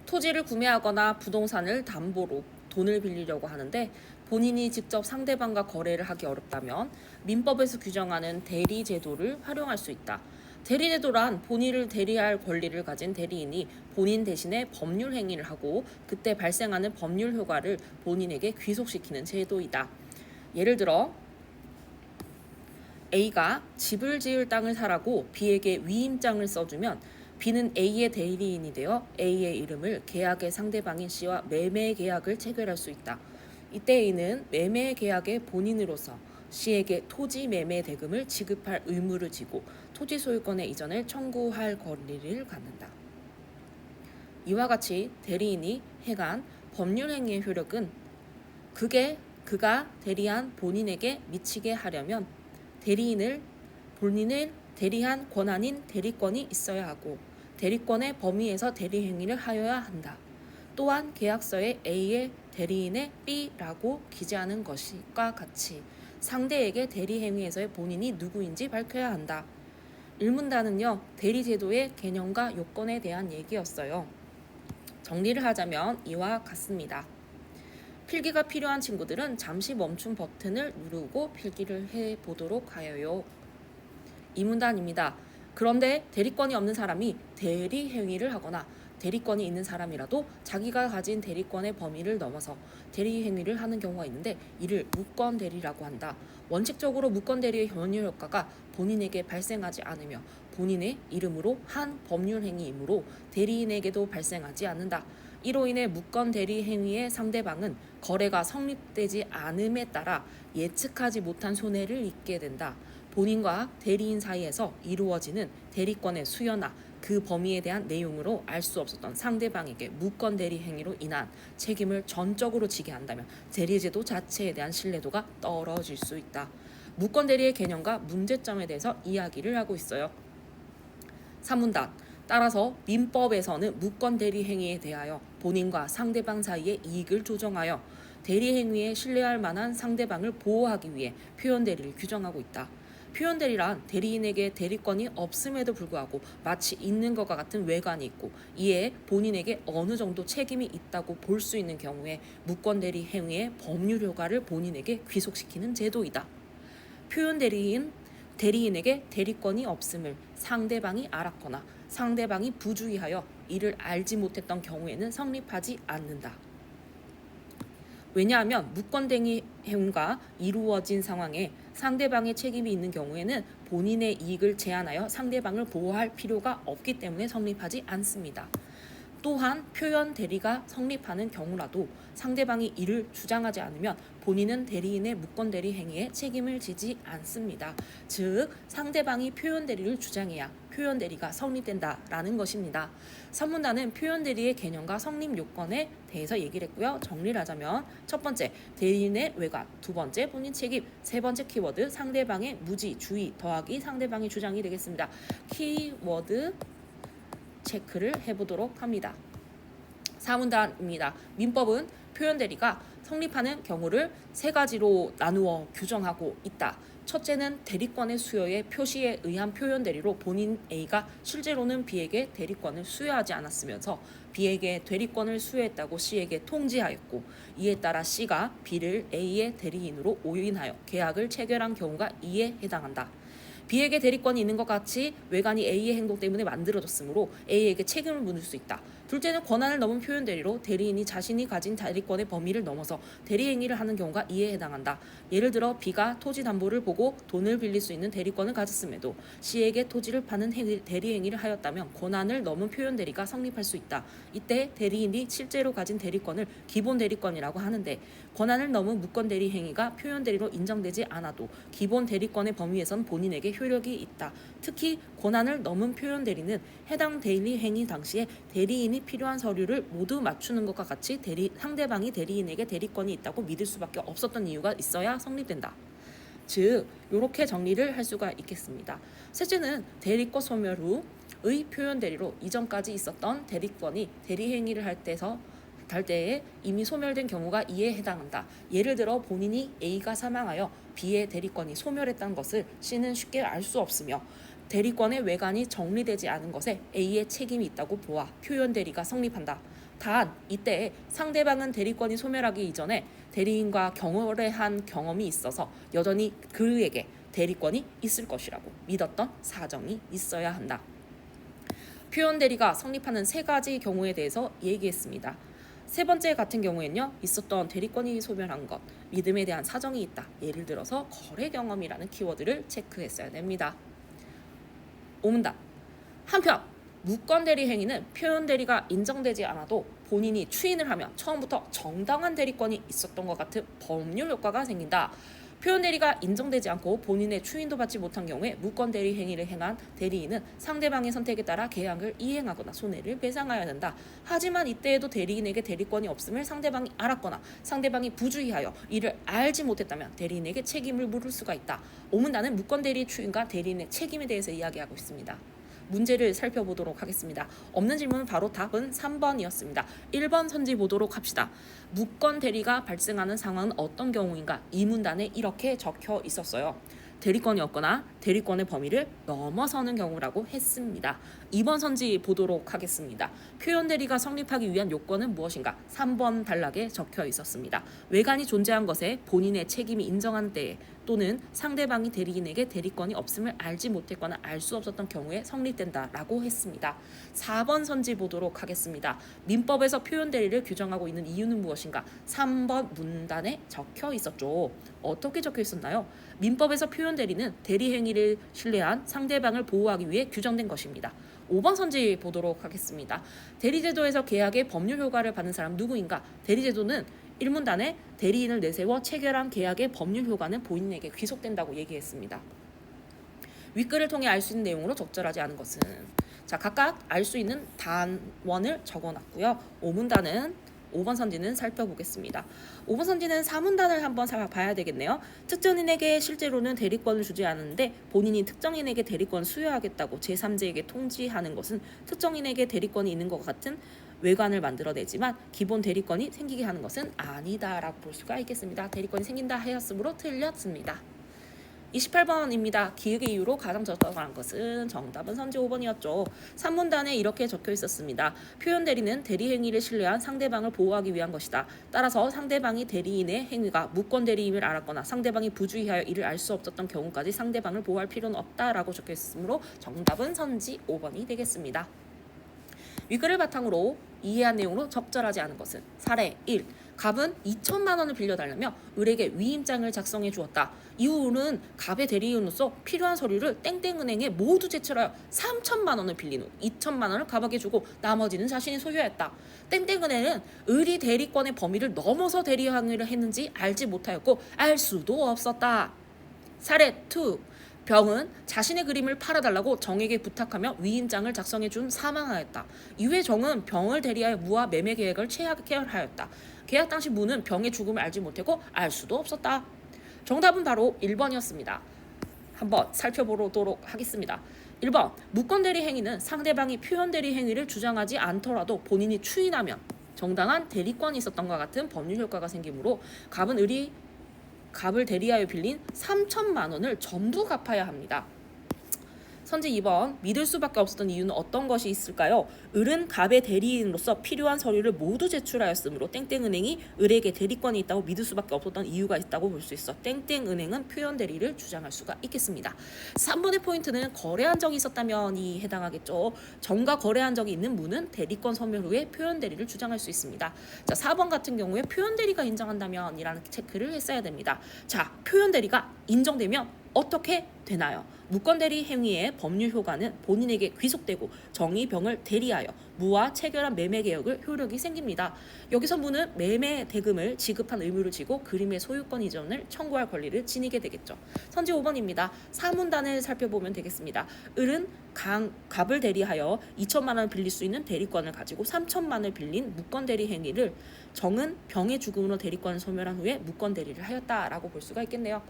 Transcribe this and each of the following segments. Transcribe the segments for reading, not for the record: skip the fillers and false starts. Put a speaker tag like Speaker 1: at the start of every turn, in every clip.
Speaker 1: 토지를 구매하거나 부동산을 담보로 돈을 빌리려고 하는데 본인이 직접 상대방과 거래를 하기 어렵다면 민법에서 규정하는 대리 제도를 활용할 수 있다. 대리 제도란 본인을 대리할 권리를 가진 대리인이 본인 대신에 법률 행위를 하고 그때 발생하는 법률 효과를 본인에게 귀속시키는 제도이다. 예를 들어 A가 집을 지을 땅을 사라고 B에게 위임장을 써주면 B는 A의 대리인이 되어 A의 이름을 계약의 상대방인 C와 매매 계약을 체결할 수 있다. 이때 A는 매매 계약의 본인으로서 C에게 토지 매매 대금을 지급할 의무를 지고 토지 소유권의 이전을 청구할 권리를 갖는다. 이와 같이 대리인이 행한 법률 행위의 효력은 그가 대리한 본인에게 미치게 하려면 본인을 대리한 권한인 대리권이 있어야 하고 대리권의 범위에서 대리 행위를 하여야 한다. 또한 계약서에 A의 대리인의 B라고 기재하는 것과 같이 상대에게 대리 행위에서의 본인이 누구인지 밝혀야 한다. 일문단은요, 대리 제도의 개념과 요건에 대한 얘기였어요. 정리를 하자면 이와 같습니다. 필기가 필요한 친구들은 잠시 멈춤 버튼을 누르고 필기를 해보도록 하여요. 이문단입니다. 그런데 대리권이 없는 사람이 대리 행위를 하거나 대리권이 있는 사람이라도 자기가 가진 대리권의 범위를 넘어서 대리 행위를 하는 경우가 있는데 이를 무권 대리라고 한다. 원칙적으로 무권 대리의 현유 효과가 본인에게 발생하지 않으며 본인의 이름으로 한 법률 행위이므로 대리인에게도 발생하지 않는다. 이로 인해 무권 대리 행위의 상대방은 거래가 성립되지 않음에 따라 예측하지 못한 손해를 입게 된다. 본인과 대리인 사이에서 이루어지는 대리권의 수여나 그 범위에 대한 내용으로 알 수 없었던 상대방에게 무권 대리 행위로 인한 책임을 전적으로 지게 한다면 대리제도 자체에 대한 신뢰도가 떨어질 수 있다. 무권 대리의 개념과 문제점에 대해서 이야기를 하고 있어요. 3문단. 따라서 민법에서는 무권 대리 행위에 대하여 본인과 상대방 사이의 이익을 조정하여 대리 행위에 신뢰할 만한 상대방을 보호하기 위해 표현 대리를 규정하고 있다. 표현 대리란 대리인에게 대리권이 없음에도 불구하고 마치 있는 것과 같은 외관이 있고 이에 본인에게 어느 정도 책임이 있다고 볼 수 있는 경우에 무권 대리 행위의 법률 효과를 본인에게 귀속시키는 제도이다. 표현 대리인에게 대리권이 없음을 상대방이 알았거나 상대방이 부주의하여 이를 알지 못했던 경우에는 성립하지 않는다. 왜냐하면 무권 대리 행위가 이루어진 상황에 상대방의 책임이 있는 경우에는 본인의 이익을 제한하여 상대방을 보호할 필요가 없기 때문에 성립하지 않습니다. 또한 표현 대리가 성립하는 경우라도 상대방이 이를 주장하지 않으면 본인은 대리인의 무권 대리 행위에 책임을 지지 않습니다. 즉 상대방이 표현 대리를 주장해야 표현 대리가 성립된다라는 것입니다. 선문단은 표현 대리의 개념과 성립 요건에 대해서 얘기를 했고요. 정리를 하자면 첫 번째 대리인의 외관, 두 번째 본인 책임, 세 번째 키워드 상대방의 무지, 주의 더하기 상대방의 주장이 되겠습니다. 키워드 체크를 해보도록 합니다. 4문단입니다. 민법은 표현 대리가 성립하는 경우를 세 가지로 나누어 규정하고 있다. 첫째는 대리권의 수여의 표시에 의한 표현 대리로 본인 A가 실제로는 B에게 대리권을 수여하지 않았으면서 B에게 대리권을 수여했다고 C에게 통지하였고 이에 따라 C가 B를 A의 대리인으로 오인하여 계약을 체결한 경우가 이에 해당한다. B에게 대리권이 있는 것 같이 외관이 A의 행동 때문에 만들어졌으므로 A에게 책임을 물을 수 있다. 둘째는 권한을 넘은 표현 대리로 대리인이 자신이 가진 대리권의 범위를 넘어서 대리 행위를 하는 경우가 이에 해당한다. 예를 들어 B가 토지 담보를 보고 돈을 빌릴 수 있는 대리권을 가졌음에도 C에게 토지를 파는 대리 행위를 하였다면 권한을 넘은 표현 대리가 성립할 수 있다. 이때 대리인이 실제로 가진 대리권을 기본 대리권이라고 하는데 권한을 넘은 무권 대리 행위가 표현 대리로 인정되지 않아도 기본 대리권의 범위에선 본인에게 효력이 있다. 특히 권한을 넘은 표현 대리는 해당 대리 행위 당시에 대리인이 필요한 서류를 모두 맞추는 것과 같이 상대방이 대리인에게 대리권이 있다고 믿을 수밖에 없었던 이유가 있어야 성립된다. 즉 이렇게 정리를 할 수가 있겠습니다. 셋째는 대리권 소멸 후의 표현 대리로 이전까지 있었던 대리권이 대리 행위를 할 때에 이미 소멸된 경우가 이에 해당한다. 예를 들어 본인이 A가 사망하여 B의 대리권이 소멸했다는 것을 C는 쉽게 알 수 없으며 대리권의 외관이 정리되지 않은 것에 A의 책임이 있다고 보아 표현 대리가 성립한다. 단 이때 상대방은 대리권이 소멸하기 이전에 대리인과 거래한 경험이 있어서 여전히 그에게 대리권이 있을 것이라고 믿었던 사정이 있어야 한다. 표현 대리가 성립하는 세 가지 경우에 대해서 얘기했습니다. 세 번째 같은 경우에는요, 있었던 대리권이 소멸한 것, 믿음에 대한 사정이 있다. 예를 들어서 거래 경험이라는 키워드를 체크했어야 됩니다. 오문답. 한편 무권 대리 행위는 표현 대리가 인정되지 않아도 본인이 추인을 하면 처음부터 정당한 대리권이 있었던 것 같은 법률 효과가 생긴다. 표현 대리가 인정되지 않고 본인의 추인도 받지 못한 경우에 무권 대리 행위를 행한 대리인은 상대방의 선택에 따라 계약을 이행하거나 손해를 배상해야 된다. 하지만 이때에도 대리인에게 대리권이 없음을 상대방이 알았거나 상대방이 부주의하여 이를 알지 못했다면 대리인에게 책임을 물을 수가 있다. 오문단은 무권 대리 추인과 대리인의 책임에 대해서 이야기하고 있습니다. 문제를 살펴보도록 하겠습니다. 없는 질문은 바로 답은 3번이었습니다. 1번 선지 보도록 합시다. 무권 대리가 발생하는 상황은 어떤 경우인가? 이 문단에 이렇게 적혀 있었어요. 대리권이 없거나 대리권의 범위를 넘어서는 경우라고 했습니다. 2번 선지 보도록 하겠습니다. 표현 대리가 성립하기 위한 요건은 무엇인가? 3번 단락에 적혀 있었습니다. 외관이 존재한 것에 본인의 책임이 인정한 때에 또는 상대방이 대리인에게 대리권이 없음을 알지 못했거나 알 수 없었던 경우에 성립된다라고 했습니다. 4번 선지 보도록 하겠습니다. 민법에서 표현 대리를 규정하고 있는 이유는 무엇인가? 3번 문단에 적혀 있었죠. 어떻게 적혀 있었나요? 민법에서 표현 대리는 대리 행위를 신뢰한 상대방을 보호하기 위해 규정된 것입니다. 5번 선지 보도록 하겠습니다. 대리제도에서 계약의 법률 효과를 받는 사람 누구인가? 대리제도는 1문단에 대리인을 내세워 체결한 계약의 법률 효과는 본인에게 귀속된다고 얘기했습니다. 윗글을 통해 알 수 있는 내용으로 적절하지 않은 것은 자 각각 알 수 있는 단원을 적어놨고요. 5번 선지는 살펴보겠습니다. 5번 선지는 4문단을 한번 봐야 되겠네요. 특정인에게 실제로는 대리권을 주지 않았는데 본인이 특정인에게 대리권을 수여하겠다고 제3자에게 통지하는 것은 특정인에게 대리권이 있는 것 같은 외관을 만들어내지만 기본 대리권이 생기게 하는 것은 아니다라고 볼 수가 있겠습니다. 대리권이 생긴다 하였으므로 틀렸습니다. 28번입니다. 기획의 이유로 가장 적절한 것은 정답은 선지 5번이었죠. 3문단에 이렇게 적혀 있었습니다. 표현 대리는 대리 행위를 신뢰한 상대방을 보호하기 위한 것이다. 따라서 상대방이 대리인의 행위가 무권 대리임을 알았거나 상대방이 부주의하여 이를 알 수 없었던 경우까지 상대방을 보호할 필요는 없다라고 적혀 있으므로 정답은 선지 5번이 되겠습니다. 윗글을 바탕으로 이해한 내용으로 적절하지 않은 것은 사례 1. 갑은 2천만 원을 빌려달라며 을에게 위임장을 작성해 주었다. 이후는 갑의 대리인으로서 필요한 서류를 땡땡은행에 모두 제출하여 3천만 원을 빌린 후 2천만 원을 갑에게 주고 나머지는 자신이 소유하였다. 땡땡은행은 을이 대리권의 범위를 넘어서 대리 행위를 했는지 알지 못하였고 알 수도 없었다. 사례 2. 병은 자신의 그림을 팔아달라고 정에게 부탁하며 위임장을 작성해 준 사망하였다. 이후에 정은 병을 대리하여 무와 매매 계약을 체결하였다. 계약 당시 무는 병의 죽음을 알지 못했고 알 수도 없었다. 정답은 바로 1번이었습니다. 한번 살펴보도록 하겠습니다. 1번 무권 대리 행위는 상대방이 표현 대리 행위를 주장하지 않더라도 본인이 추인하면 정당한 대리권이 있었던 것 같은 법률 효과가 생기므로 갑을 대리하여 빌린 3천만 원을 전부 갚아야 합니다. 선지 2번 믿을 수밖에 없었던 이유는 어떤 것이 있을까요? 을은 갑의 대리인으로서 필요한 서류를 모두 제출하였으므로 땡땡은행이 을에게 대리권이 있다고 믿을 수밖에 없었던 이유가 있다고 볼 수 있어 땡땡은행은 표현 대리를 주장할 수가 있겠습니다. 3번의 포인트는 거래한 적이 있었다면이 해당하겠죠. 정과 거래한 적이 있는 무는 대리권 소멸 후에 표현 대리를 주장할 수 있습니다. 자, 4번 같은 경우에 표현 대리가 인정한다면 이라는 체크를 했어야 됩니다. 자, 표현 대리가 인정되면 어떻게 되나요? 무권 대리 행위의 법률 효과는 본인에게 귀속되고 정의 병을 대리하여 무와 체결한 매매 계약을 효력이 생깁니다. 여기서 무는 매매 대금을 지급한 의무를 지고 그림의 소유권 이전을 청구할 권리를 지니게 되겠죠. 선지 5번입니다. 4문단을 살펴보면 되겠습니다. 을은 갑을 대리하여 2천만 원을 빌릴 수 있는 대리권을 가지고 3천만 원을 빌린 무권 대리 행위를 정은 병의 죽음으로 대리권을 소멸한 후에 무권 대리를 하였다라고 볼 수가 있겠네요.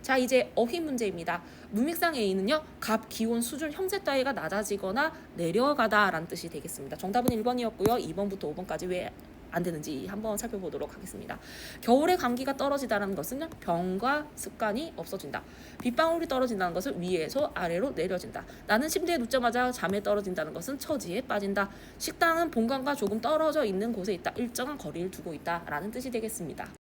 Speaker 1: 자, 이제 어휘 문제입니다. 문맥상 A는요. 갑, 기온, 수준, 형세 따위가 낮아지거나 내려가다 라는 뜻이 되겠습니다. 정답은 1번이었고요. 2번부터 5번까지 왜 안 되는지 한번 살펴보도록 하겠습니다. 겨울에 감기가 떨어지다는 것은 병과 습관이 없어진다. 빗방울이 떨어진다는 것은 위에서 아래로 내려진다. 나는 침대에 눕자마자 잠에 떨어진다는 것은 처지에 빠진다. 식당은 본관과 조금 떨어져 있는 곳에 있다. 일정한 거리를 두고 있다라는 뜻이 되겠습니다.